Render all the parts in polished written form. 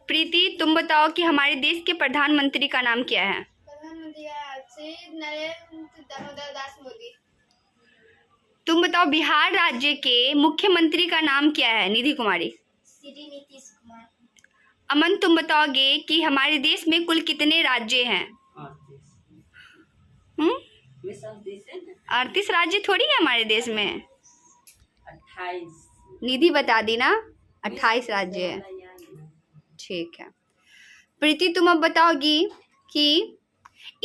प्रीति तुम बताओ कि हमारे देश के प्रधानमंत्री का नाम क्या है? प्रधानमंत्री श्री नरेंद्र दामोदर दास मोदी। तुम बताओ बिहार राज्य के मुख्यमंत्री का नाम क्या है? निधि कुमारी। श्री नीतीश कुमार। अमन तुम बताओगे कि हमारे देश में कुल कितने राज्य हैं? 38 राज्य थोड़ी है हमारे देश में। 28। निधि बता दी ना, 28 राज्य है। ठीक है प्रीति तुम अब बताओगी कि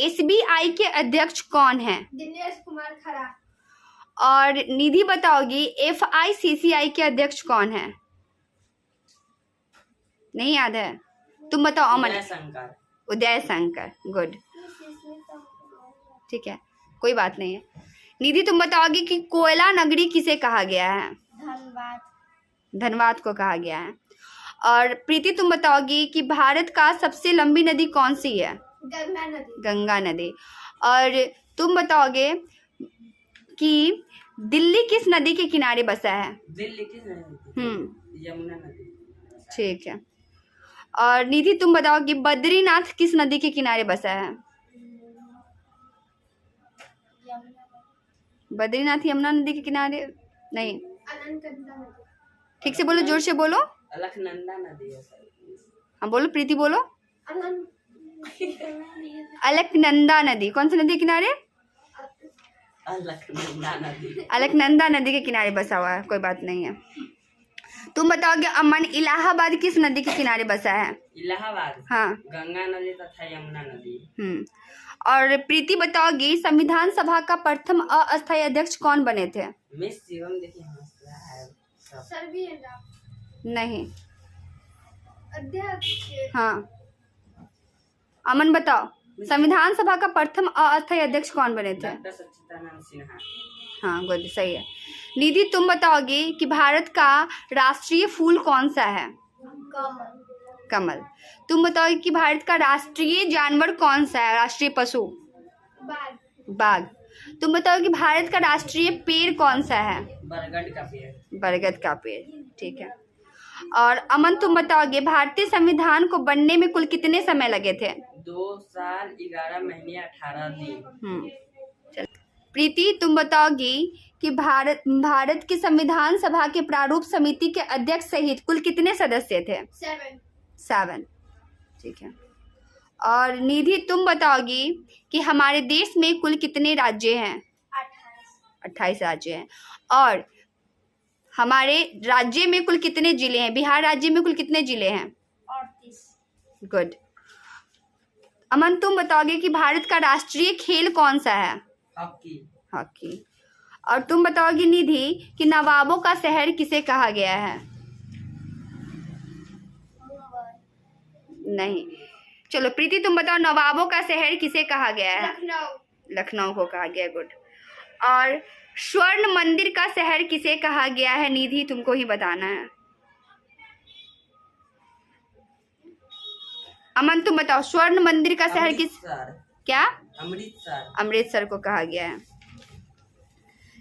SBI के अध्यक्ष कौन है? दिनेश कुमार खरा। और निधि बताओगी FICCI के अध्यक्ष कौन है? नहीं याद है? तुम बताओ अमन। उदय शंकर। गुड, ठीक है कोई बात नहीं है। निधि तुम बताओगी कि कोयला नगरी किसे कहा गया है? धनबाद को कहा गया है। और प्रीति तुम बताओगी कि भारत का सबसे लंबी नदी कौन सी है? गंगा नदी। गंगा नदी। और तुम बताओगे कि दिल्ली किस नदी के किनारे बसा है? दिल्ली किस नदी? यमुना नदी। ठीक है। और निधि तुम बताओ कि बद्रीनाथ किस नदी के किनारे बसा है? बद्रीनाथ यमुना नदी के किनारे नहीं। अलकनंदा नदी। ठीक से बोलो, जोर से बोलो। अलकनंदा नदी है। हाँ बोलो प्रीति बोलो। अलकनंदा नदी कौन सी नदी के किनारे? अलकनंदा नदी। अलकनंदा नदी के किनारे बसा हुआ है, कोई बात नहीं है। तुम बताओगे अमन इलाहाबाद किस नदी के किनारे बसा है? इलाहाबाद। हाँ। गंगा नदी तथा यमुना नदी। और प्रीति बताओगी संविधान सभा का प्रथम अस्थायी अध्यक्ष कौन बने थे? मिस शिवम देखिए नहीं। अध्यक्ष। हाँ अमन बताओ संविधान सभा का प्रथम अस्थायी अध्यक्ष कौन बने थे? डॉक्टर सच्चिदानंद सिन्हा। हाँ गुड, सही है। निधि तुम बताओगी कि भारत का राष्ट्रीय फूल कौन सा है? कमल। तुम बताओगे कि भारत का राष्ट्रीय जानवर कौन सा है? राष्ट्रीय पशु? बाघ। तुम बताओ कि भारत का राष्ट्रीय पेड़ कौन सा है? बरगद का पेड़। बरगद का पेड़, ठीक है। और अमन तुम बताओगे भारतीय संविधान को बनने में कुल कितने समय लगे थे? 2 साल 11 महीने 18 दिन। चल प्रीति तुम बताओगी कि भारत की संविधान सभा के प्रारूप समिति के अध्यक्ष सहित कुल कितने सदस्य थे? 7, ठीक है। और निधि तुम बताओगी कि हमारे देश में कुल कितने राज्य हैं? 28 राज्य हैं। और हमारे राज्य में कुल कितने जिले हैं? बिहार राज्य में कुल कितने जिले हैं? 38। गुड। अमन तुम बताओगे कि भारत का राष्ट्रीय खेल कौन सा है? हॉकी। और तुम बताओगी निधि कि नवाबों का शहर किसे कहा गया है? नहीं। चलो प्रीति तुम बताओ नवाबों का शहर किसे कहा गया है? लखनऊ को कहा गया। गुड। और स्वर्ण मंदिर का शहर किसे कहा गया है? निधि तुमको ही बताना है। अमन तुम बताओ स्वर्ण मंदिर का शहर किस? क्या? अमृतसर को कहा गया है।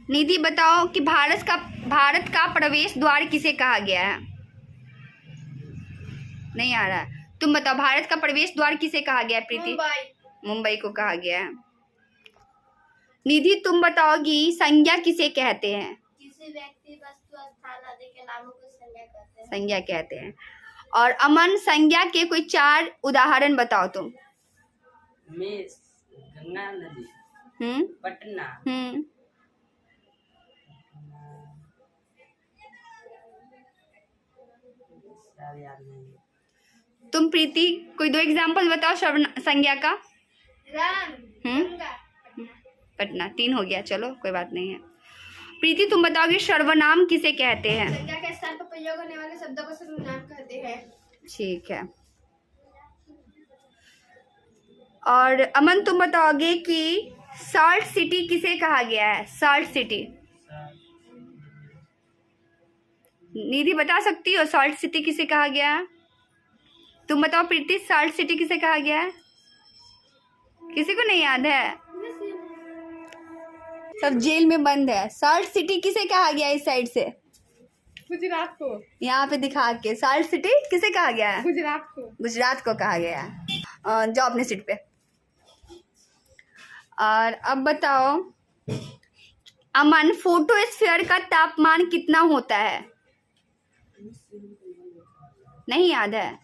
निधि बताओ कि भारत का प्रवेश द्वार किसे कहा गया है? नहीं आ रहा है। तुम बताओ भारत का प्रवेश द्वार किसे कहा गया है? प्रीति? मुंबई को कहा गया है। निधि तुम बताओगी संज्ञा किसे कहते हैं? किसी व्यक्ति, वस्तु, स्थान आदि के नामों को संज्ञा कहते हैं। संज्ञा कहते हैं। और अमन संज्ञा के कोई 4 उदाहरण बताओ तुम। गंगा नदी। पटना। तुम प्रीति कोई 2 एग्जाम्पल बताओ संज्ञा का। पटना। 3 हो गया, चलो कोई बात नहीं है। प्रीति तुम बताओगे सर्वनाम किसे कहते हैं? संज्ञा के स्थान पर प्रयोग होने वाले शब्दों को सर्वनाम कहते हैं। ठीक है। और अमन तुम बताओगे कि सॉल्ट सिटी किसे कहा गया है? Salt city. निधि बता सकती हो सॉल्ट सिटी किसे कहा गया है? तुम बताओ प्रीति सॉल्ट सिटी किसे कहा गया है? किसी को नहीं याद है? सब जेल में बंद है। सॉल्ट सिटी किसे कहा गया इस साइड से? गुजरात को। यहाँ पे दिखा के साल्ट सिटी किसे कहा गया है? गुजरात को। गुजरात को कहा गया है। जाओ अपनी सीट पे। और अब बताओ अमन, फोटोस्फीयर का तापमान कितना होता है? नहीं याद है।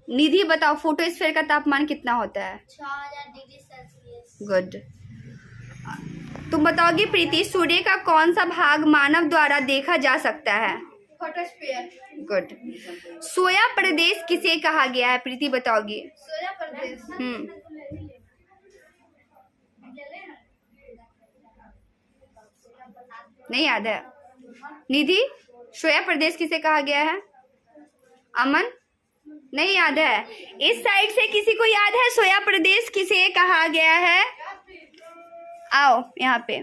निधि बताओ फोटोस्फीयर का तापमान कितना होता है? 6000 डिग्री सेल्सियस। गुड। तुम बताओगी प्रीति, सूर्य का कौन सा भाग मानव द्वारा देखा जा सकता है? फोटोस्फीयर। गुड। सोया प्रदेश किसे कहा गया है? प्रीति बताओगी। सोया प्रदेश। नहीं याद है। निधि, सोया प्रदेश किसे कहा गया है? अमन, नहीं याद है। इस साइड से किसी को याद है सोया प्रदेश किसे कहा गया है? आओ यहाँ पे।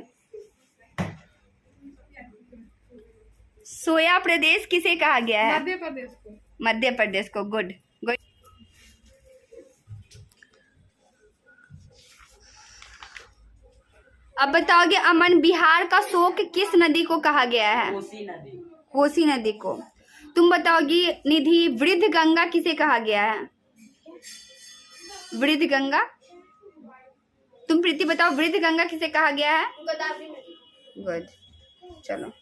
सोया प्रदेश किसे कहा गया है? मध्य प्रदेश को। मध्य प्रदेश को। Good good. अब बताओगे अमन, बिहार का शोक किस नदी को कहा गया है? कोसी नदी। कोसी नदी को। तुम बताओगी निधि, वृद्ध गंगा किसे कहा गया है? वृद्ध गंगा। तुम प्रीति बताओ वृद्ध गंगा किसे कहा गया है? गोदावरी नदी। गुड। चलो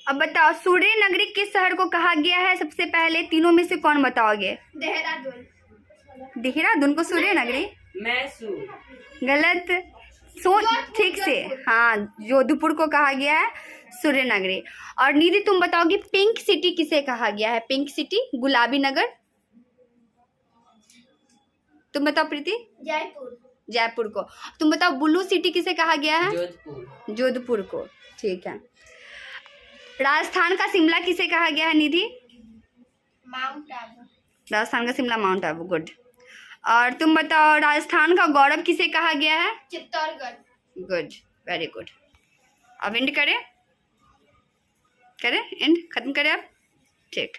अब बताओ सूर्य नगरी किस शहर को कहा गया है? सबसे पहले तीनों में से कौन बताओगे? देहरादून। देहरादून को सूर्य नगरी? मैसूर। गलत। ठीक से। हाँ, जोधपुर को कहा गया है सूर्य नगरी। और निधि तुम बताओगी पिंक सिटी किसे कहा गया है? पिंक सिटी, गुलाबी नगर। तुम बताओ प्रीति। जयपुर। जयपुर को। तुम बताओ ब्लू सिटी किसे कहा गया है? जोधपुर। जोधपुर को। ठीक है। राजस्थान का शिमला किसे कहा गया है निधि? माउंट आबू। राजस्थान का शिमला माउंट आबू। गुड। और तुम बताओ राजस्थान का गौरव किसे कहा गया है? चित्तौड़गढ़। Good, very good. अब एंड करें? एंड खत्म करें अब? ठीक।